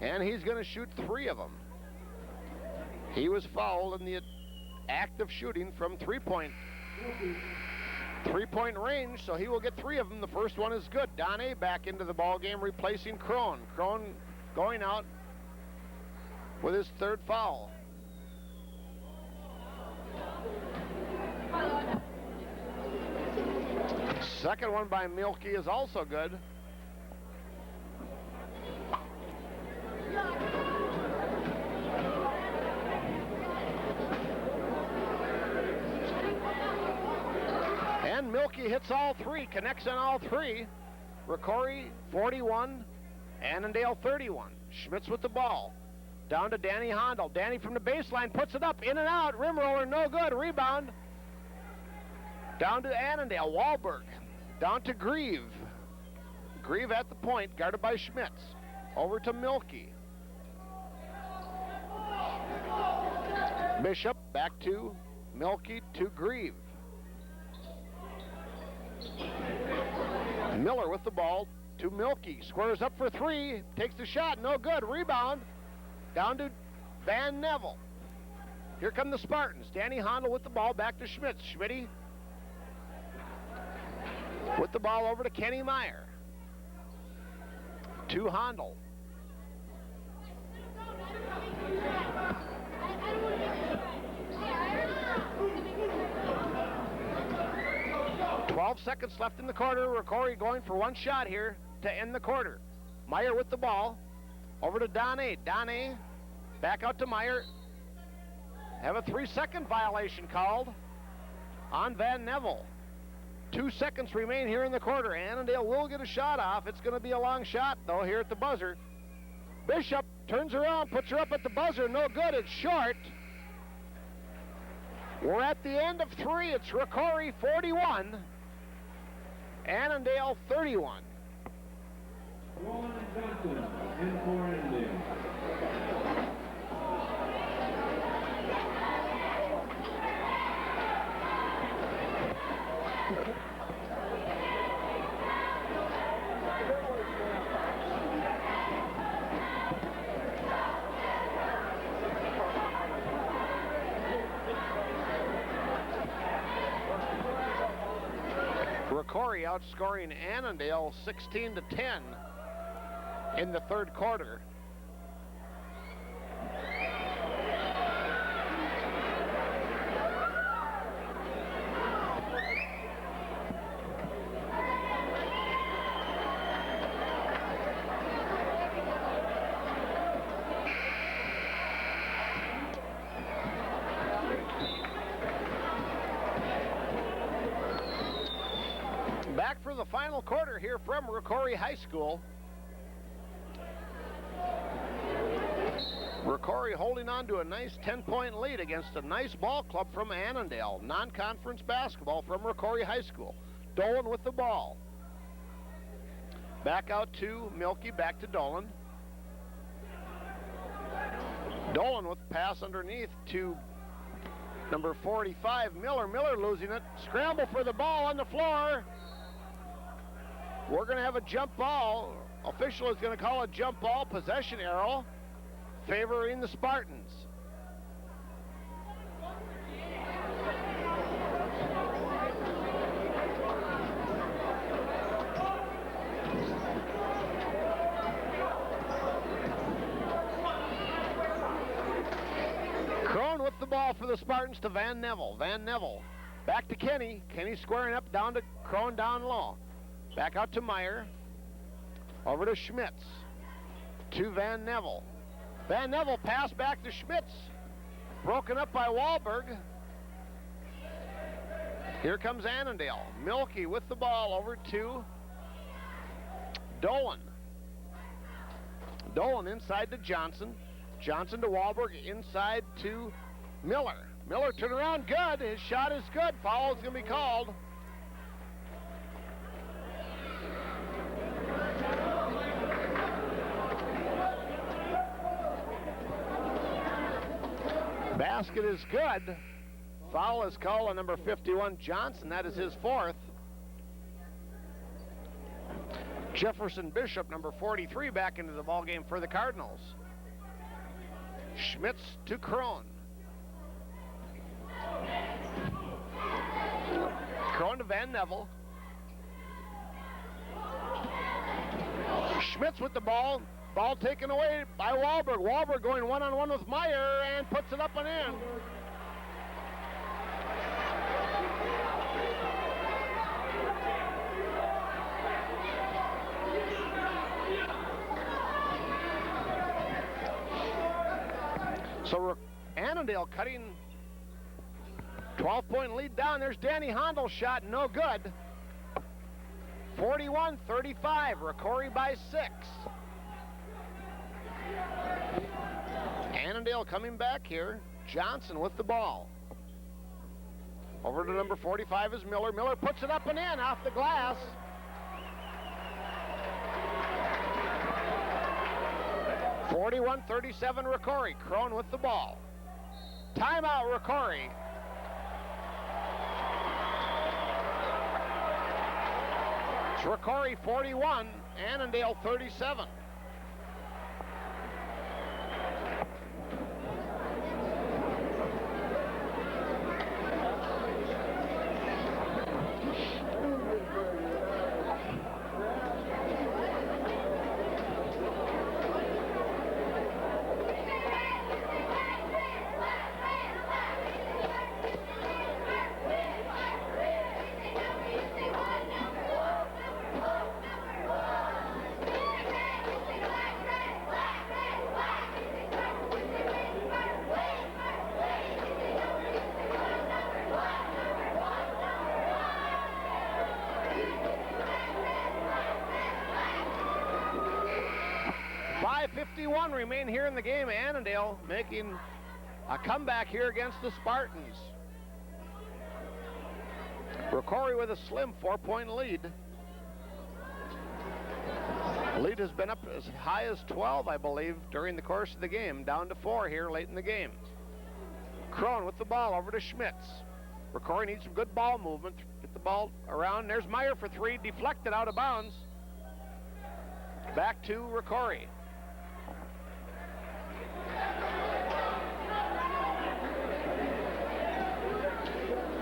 [SPEAKER 1] And he's going to shoot 3 of them. He was fouled in the act of shooting from three-point range, so he will get 3 of them. The first one is good. Donnie back into the ball game, replacing Crone. Crone going out with his third foul. Second one by Milky is also good. And Milky hits all 3, connects on all 3. ROCORI 41, Annandale 31. Schmitz with the ball. Down to Danny Hondel. Danny from the baseline puts it up, in and out. Rim roller, no good. Rebound. Down to Annandale. Wahlberg. Down to Grieve. Grieve at the point, guarded by Schmitz. Over to Milky. Bishop back to Milky to Grieve. Miller with the ball to Milky. Squares up for 3. Takes the shot. No good. Rebound. Down to Van Neville. Here come the Spartans. Danny Hondel with the ball back to Schmitz. Schmitty with the ball over to Kenny Meyer. To Hondel. Seconds left in the quarter. ROCORI going for 1 shot here to end the quarter. Meyer with the ball. Over to Donnie. Donnie back out to Meyer. Have a 3-second violation called on Van Neville. 2 seconds remain here in the quarter. Annandale will get a shot off. It's going to be a long shot, though, here at the buzzer. Bishop turns around, puts her up at the buzzer. No good. It's short. We're at the end of 3. It's ROCORI 41. Annandale 31.
[SPEAKER 2] Roland Johnson in for Annandale.
[SPEAKER 1] ROCORI outscoring Annandale 16-10 in the third quarter. Back for the final quarter here from ROCORI High School. ROCORI holding on to a nice 10-point lead against a nice ball club from Annandale. Non-conference basketball from ROCORI High School. Dolan with the ball. Back out to Milky, back to Dolan. Dolan with the pass underneath to number 45, Miller. Miller losing it. Scramble for the ball on the floor. We're going to have a jump ball official is going to call a jump ball, possession arrow, favoring the Spartans. Crone with the ball for the Spartans to Van Neville. Van Neville back to Kenny. Kenny squaring up, down to Crone down low. Back out to Meyer. Over to Schmitz. To Van Neville. Van Neville pass back to Schmitz. Broken up by Wahlberg. Here comes Annandale. Milky with the ball over to Dolan. Dolan inside to Johnson. Johnson to Wahlberg, inside to Miller. Miller turned around, good. His shot is good. Foul is going to be called. Basket is good. Foul is called on number 51, Johnson. That is his fourth. Jefferson Bishop, number 43, back into the ballgame for the Cardinals. Schmitz to Crone. Crone to Van Neville. Schmitz with the ball. Ball taken away by Wahlberg. Wahlberg going one-on-one with Meyer and puts it up and in. So Annandale cutting 12-point lead down. There's Danny Hondel's shot, no good. 41-35, ROCORI by 6. Annandale coming back here. Johnson with the ball. Over to number 45 is Miller. Miller puts it up and in off the glass. (41-37) ROCORI. Crone with the ball. Timeout, ROCORI. It's ROCORI 41, Annandale 37. Remain here in the game. Annandale making a comeback here against the Spartans. ROCORI with a slim 4-point lead. Lead has been up as high as 12, I believe, during the course of the game. Down to 4 here late in the game. Crone with the ball over to Schmitz. ROCORI needs some good ball movement. Get the ball around. There's Meyer for 3, deflected out of bounds. Back to ROCORI.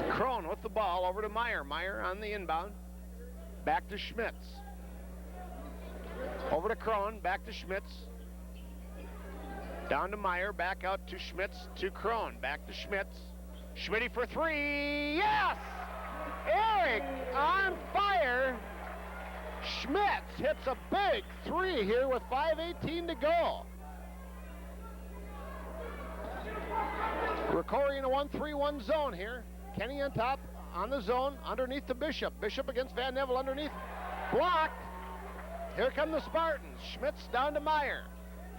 [SPEAKER 1] Crone with the ball over to Meyer. Meyer on the inbound. Back to Schmitz. Over to Crone. Back to Schmitz. Down to Meyer. Back out to Schmitz to Crone. Back to Schmitz. Schmitty for 3. Yes! Eric on fire. Schmitz hits a big 3 here with 5:18 to go. ROCORI in a 1-3-1 zone here. Kenny on top, on the zone, underneath to Bishop. Bishop against Van Neville underneath. Blocked. Here come the Spartans. Schmitz down to Meyer.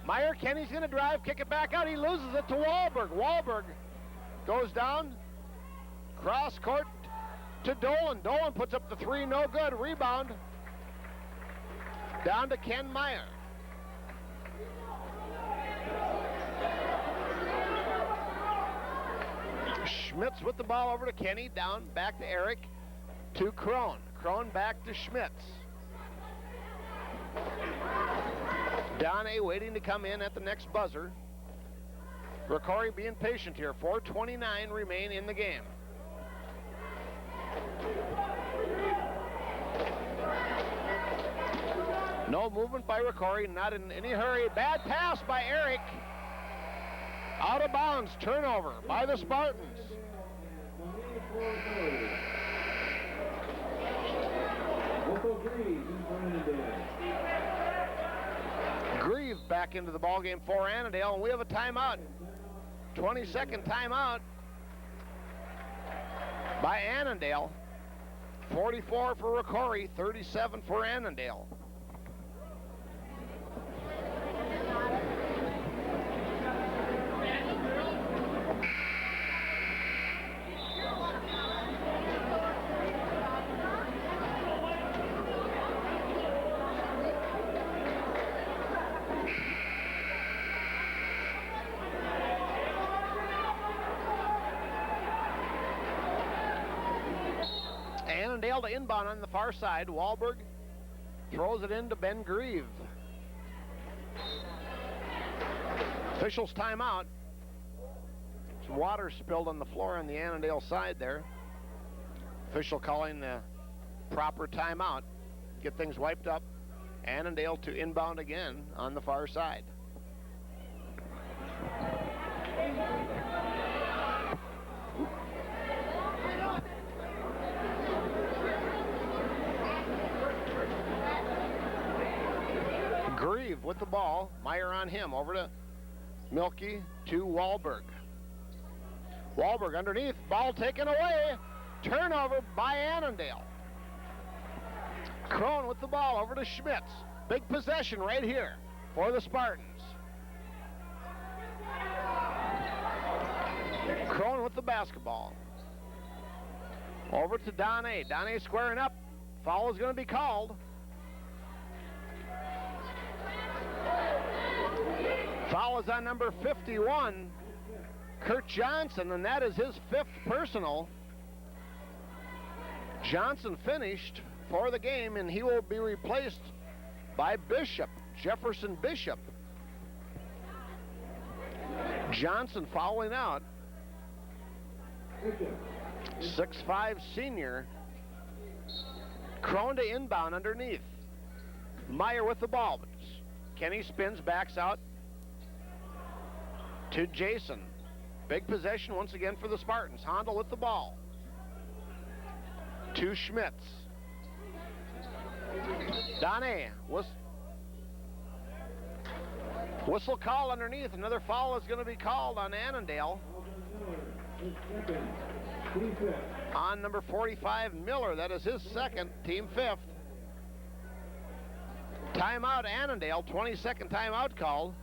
[SPEAKER 1] Meyer, Kenny's going to drive, kick it back out. He loses it to Wahlberg. Wahlberg goes down. Cross court to Dolan. Dolan puts up the 3, no good. Rebound. Down to Ken Meyer. Schmitz with the ball over to Kenny, down, back to Eric, to Crone. Crone back to Schmitz. Donnie waiting to come in at the next buzzer. ROCORI being patient here. 4:29 remain in the game. No movement by ROCORI, not in any hurry. Bad pass by Eric. Out of bounds, turnover by the Spartans. Grieve back into the ballgame for Annandale, and we have a timeout. 20-second timeout by Annandale. 44 for ROCORI, 37 for Annandale. Annandale to inbound on the far side. Wahlberg throws it into Ben Grieve. Officials timeout. Some water spilled on the floor on the Annandale side there. Official calling the proper timeout. Get things wiped up. Annandale to inbound again on the far side. Grieve with the ball. Meyer on him. Over to Milky to Wahlberg. Wahlberg underneath. Ball taken away. Turnover by Annandale. Crone with the ball over to Schmitz. Big possession right here for the Spartans. Crone with the basketball. Over to Donne. Donne squaring up. Foul is going to be called. Foul is on number 51, Kurt Johnson, and that is his 5th personal. Johnson finished for the game, and he will be replaced by Bishop, Jefferson Bishop. Johnson fouling out. 6'5" senior. Crone to inbound underneath. Meyer with the ball. Kenny spins, backs out to Jason. Big possession once again for the Spartans. Handel with the ball. To Schmitz. Donne was whistle call underneath. Another foul is going to be called on Annandale. On number 45, Miller. That is his 2nd, team 5th. Timeout Annandale, 20-second timeout called.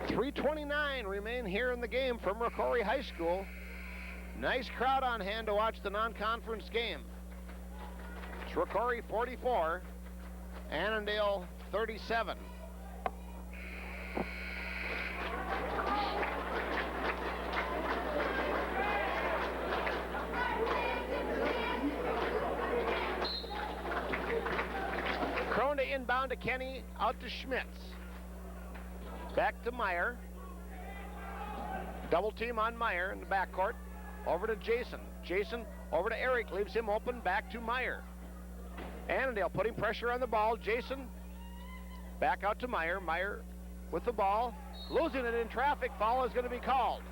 [SPEAKER 1] .329 remain here in the game from ROCORI High School. Nice crowd on hand to watch the non-conference game. It's ROCORI 44, Annandale 37. Crone to inbound to Kenny, out to Schmitz. Back to Meyer. Double team on Meyer in the backcourt. Over to Jason. Jason over to Eric, leaves him open, back to Meyer. Annandale putting pressure on the ball. Jason back out to Meyer. Meyer with the ball, losing it in traffic. Foul is going to be called.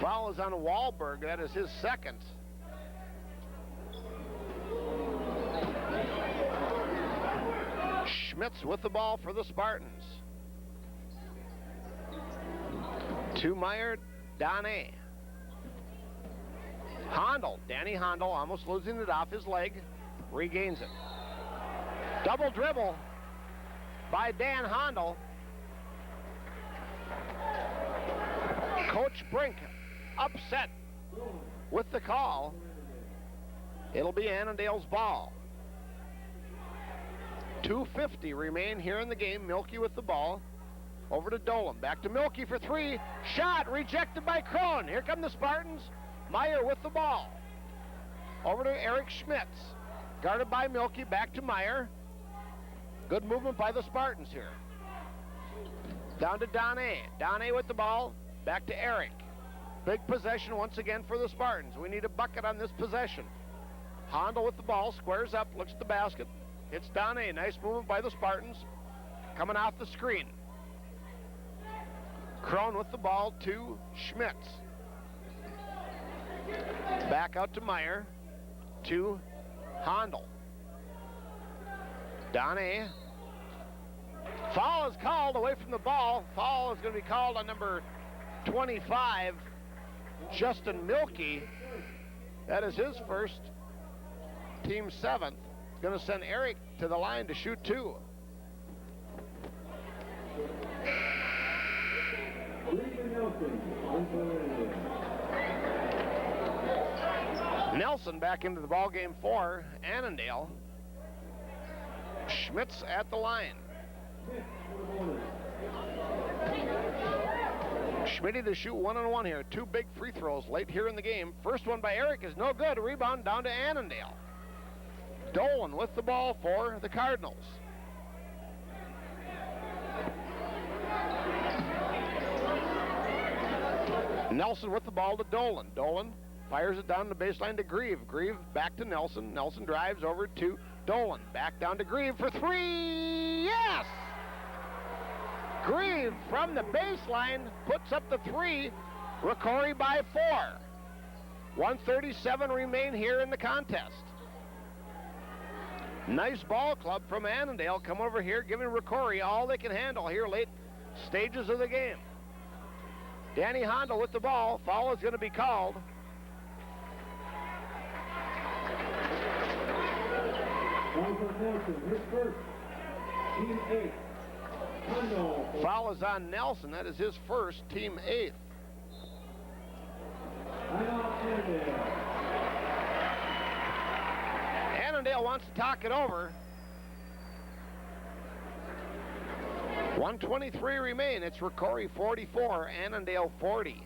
[SPEAKER 1] Foul is on Wahlberg. That is his 2nd. Schmitz with the ball for the Spartans. To Meyer, Donne. Handel, Danny Handel, almost losing it off his leg, regains it. Double dribble by Dan Handel. Coach Brink upset with the call. It'll be Annandale's ball. 2:50 remain here in the game. Milky with the ball. Over to Dolan. Back to Milky for three. Shot rejected by Crone. Here come the Spartans. Meyer with the ball. Over to Eric Schmitz. Guarded by Milky. Back to Meyer. Good movement by the Spartans here. Down to Donne. Donne with the ball. Back to Eric. Big possession once again for the Spartans. We need a bucket on this possession. Hondo with the ball. Squares up. Looks at the basket. It's Donne. Nice movement by the Spartans. Coming off the screen. Crone with the ball to Schmitz. Back out to Meyer. To Handel. Donne. Foul is called away from the ball. Foul is going to be called on number 25, Justin Milky. That is his first, team 7th. Going to send Eric to the line to shoot 2. Nelson back into the ball game for Annandale. Schmitz at the line. Schmitty to shoot 1-on-1 here. 2 big free throws late here in the game. First one by Eric is no good. Rebound down to Annandale. Dolan with the ball for the Cardinals. Nelson with the ball to Dolan. Dolan fires it down the baseline to Grieve. Grieve back to Nelson. Nelson drives over to Dolan. Back down to Grieve for 3. Yes! Grieve from the baseline puts up the 3. ROCORI by 4. 1:37 remain here in the contest. Nice ball club from Annandale. Come over here, giving ROCORI all they can handle here late stages of the game. Danny Hondo with the ball. Foul is going to be called.
[SPEAKER 2] Nelson, his first, team 8.
[SPEAKER 1] Foul is on Nelson. That is his first, team 8th. Annandale wants to talk it over. 1:23 remain. It's ROCORI 44, Annandale 40.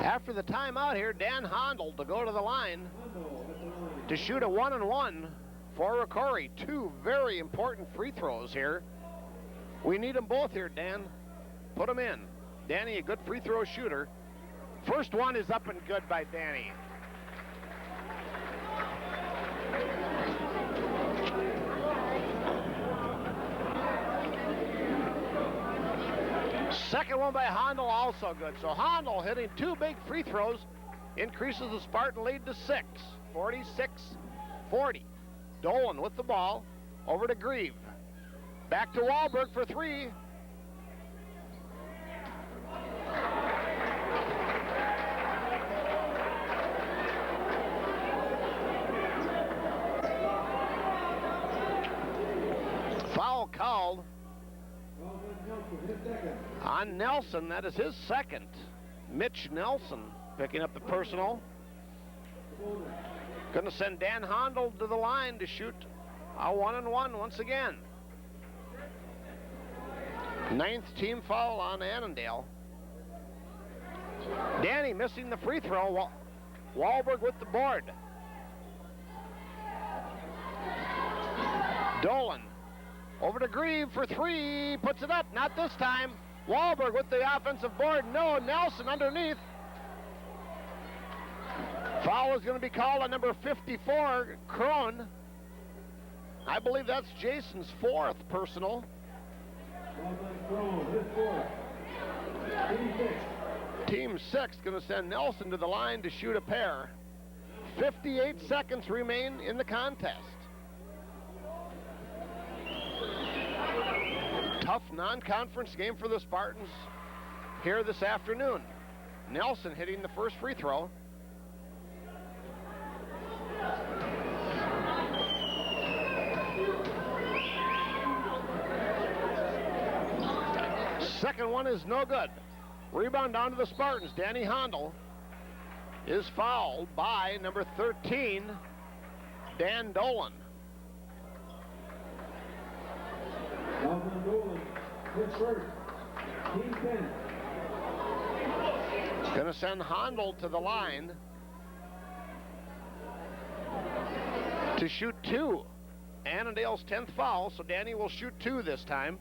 [SPEAKER 1] After the timeout here, Dan Hondel to go to the line to shoot a 1-on-1 for ROCORI. 2 very important free throws here. We need them both here, Dan. Put them in. Danny, a good free throw shooter. First one is up and good by Danny. Second one by Hondel, also good. So Hondel hitting 2 big free throws, increases the Spartan lead to 6, 46-40. Dolan with the ball, over to Grieve. Back to Wahlberg for 3. Foul called on Nelson. That is his second. Mitch Nelson picking up the personal. Going to send Dan Hondel to the line to shoot a 1-on-1 once again. 9th team foul on Annandale. Danny missing the free throw. Wahlberg with the board. Dolan Over to Grieve for three. Puts it up. Not this time. Wahlberg with the offensive board. No, Nelson underneath. Foul is going to be called on number 54, Krohn. I believe that's Jason's fourth personal. Team 6 going to send Nelson to the line to shoot a pair. 58 seconds remain in the contest. Tough non-conference game for the Spartans here this afternoon. Nelson hitting the first free throw. Second one is no good. Rebound down to the Spartans. Danny Hondel is fouled by number 13, Dan Dolan.
[SPEAKER 2] Alvin Dolan, his first, team 10.
[SPEAKER 1] Going to send Hondel to the line to shoot two. Annandale's 10th foul, so Danny will shoot two this time.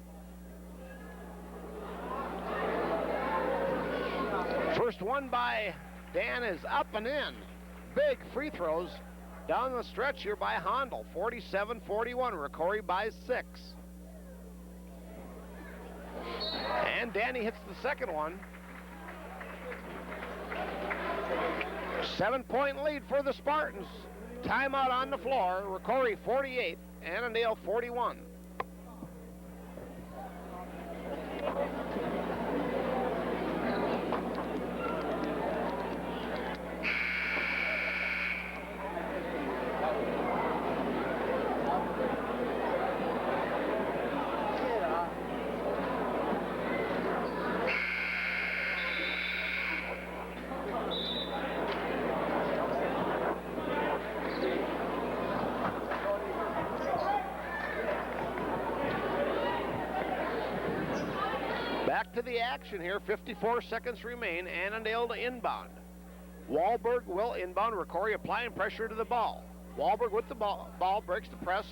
[SPEAKER 1] First one by Dan is up and in. Big free throws down the stretch here by Hondel. 47-41. ROCORI by 6. And Danny hits the second one. 7-point lead for the Spartans. Timeout on the floor. ROCORI 48, Annandale 41. To the action here. 54 seconds remain. Annandale to inbound. Wahlberg will inbound. ROCORI applying pressure to the ball. Wahlberg with the ball breaks the press.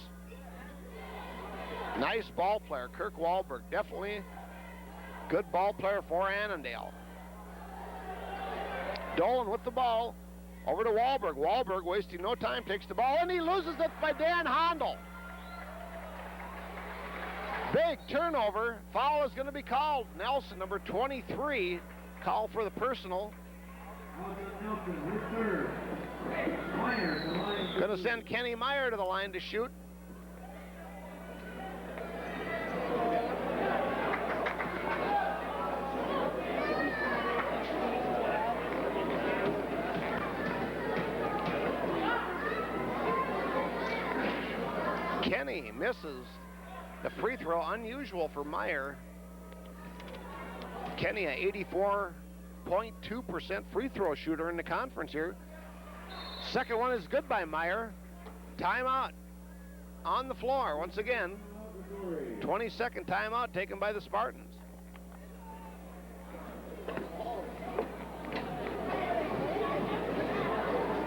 [SPEAKER 1] Nice ball player, Kirk Wahlberg. Definitely good ball player for Annandale. Dolan with the ball. Over to Wahlberg. Wahlberg wasting no time, takes the ball, and he loses it by Dan Hondel. Big turnover. Foul is going to be called. Nelson, number 23, call for the personal. Going to send Kenny Meyer to the line to shoot. Kenny misses the free throw, unusual for Meyer. Kenny, a 84.2% free throw shooter in the conference here. Second one is good by Meyer. Timeout on the floor once again. 20-second timeout taken by the Spartans.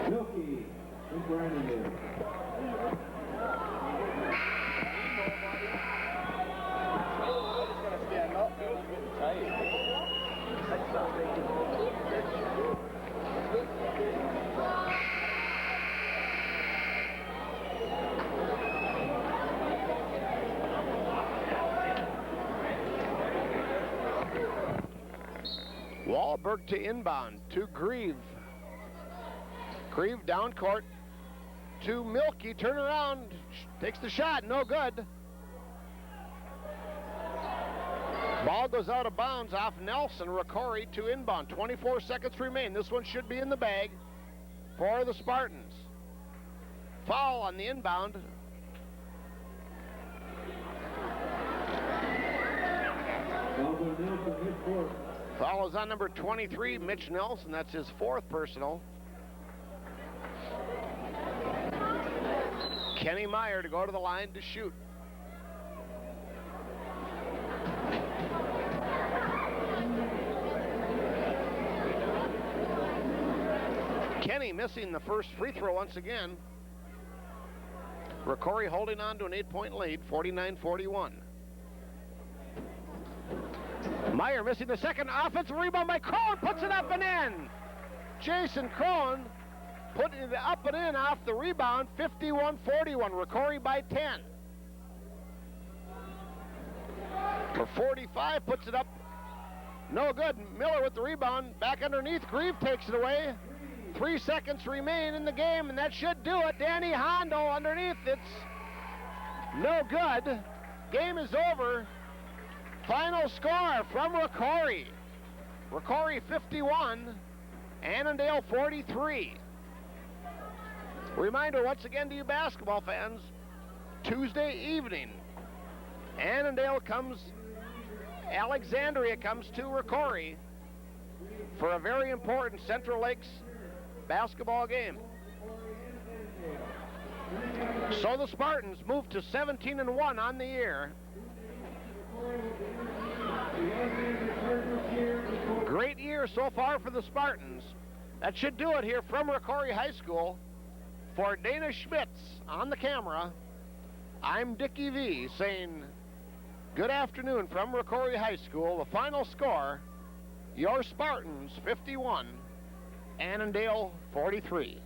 [SPEAKER 2] Milky, in Brandon.
[SPEAKER 1] Wahlberg to inbound to Grieve. Grieve down court to Milky. Turn around. Takes the shot. No good. Ball goes out of bounds off Nelson. ROCORI to inbound. 24 seconds remain. This one should be in the bag for the Spartans. Foul on the inbound. Foul is on number 23, Mitch Nelson. That's his fourth personal. Kenny Meyer to go to the line to shoot. Kenny missing the first free throw once again. ROCORI holding on to an 8-point lead, 49-41. Meyer missing the second. Offensive rebound by Crone, puts it up and in. Jason Crone put it up and in off the rebound, 51-41. ROCORI by 10. For 45, puts it up. No good. Miller with the rebound. Back underneath. Grieve takes it away. 3 seconds remain in the game, and that should do it. Danny Hondo underneath. It's no good. Game is over. Final score from ROCORI. ROCORI 51, Annandale 43. Reminder once again to you basketball fans, Tuesday evening, Alexandria comes to ROCORI for a very important Central Lakes basketball game. So the Spartans move to 17-1 on the year. Great year so far for the Spartans. That should do it here from ROCORI High School. For Dana Schmitz on the camera, I'm Dickie V saying good afternoon from ROCORI High School. The final score, your Spartans 51, Annandale 43.